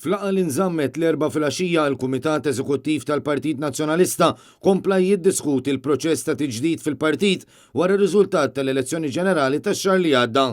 Fl-laqgħa li nżammet l-erba' filgħaxija l-Kumitat Eżekuttiv tal-Partit Nazzjonalista kompla jiddiskuti l-proċess ta' tiġdid fil-partit wara r-riżultat tal-elezzjoni ġenerali tax-xahar li għadda.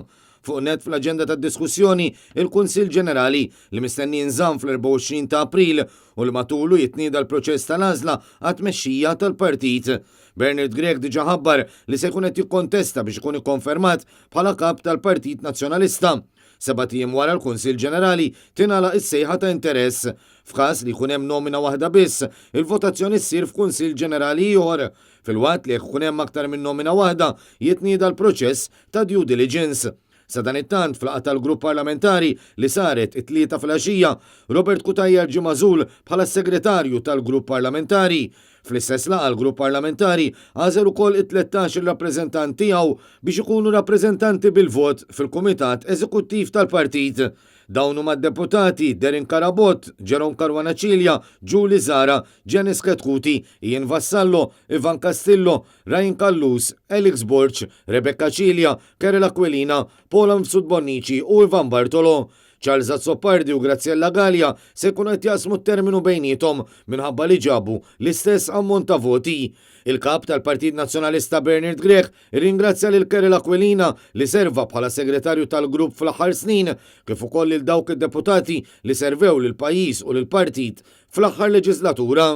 Fuq net fl-aġenda tad-diskussjoni il-Kunsill Ġenerali li mistenni nżamm fl-24 ta' April u li matulu jitnieda l-proċess tal-għażla għat-tmexxija tal-partit. Bernard Grieg diġà ħabbar li se jkun qed jikkontesta biex ikun ikkonfermat bħala kap tal-Partit Nazzjonalista. 7 ijiem wara l-Kunsill Ġenerali tingħalaq is-sejħa ta' interess. F'każ li jkun hemm nomina waħda biss, il-votazzjoni ssir f'Kunsill Ġenerali ieħor. Filwaqt li jekk ikun hemm aktar minn nomina waħda jitnieda l-proċess ta' due diligence. Sa dan it-tant fl-laqgħa tal-grupp parlamentari li saret it-tlieta filgħaxija, Robert Kutajjar ġie magħżul bħala segretarju tal-grupp parlamentari. Fl-istess laqgħa l-grupp parlamentari għażel ukoll it-13 rappreżentant tiegħu biex ikunu rappreżentanti bil-vot fil-Kumitat Eżekuttiv tal-Partit. Dawn huma d-deputati Derin Karabot, Ġeron Karwanaċilja, Ġuli Zara, Ġenis Ketkuti, Ian Vassallo, Ivan Castillo, Ryan Kallus, Elix Borċ, Rebecca Cilja, Kerel Aquilina, Pola Mfsud-Bonnici u Ivan Bartolo. Charles Azzopardi u Graziella Gallia se jkunu qed jaqsmu t-terminu bejnietom minħabba li ġabu l-istess ammont ta' voti. Il-kap tal-Partit Nazzjonalista Bernard Grieg ringrazzja lil Kerel Aquilina li serva bħala segretarju tal-grupp fl-aħħar snin, kif ukoll lil dawk id-deputati li servew lil pajjiż u lil partit fl-aħħar leġislatura.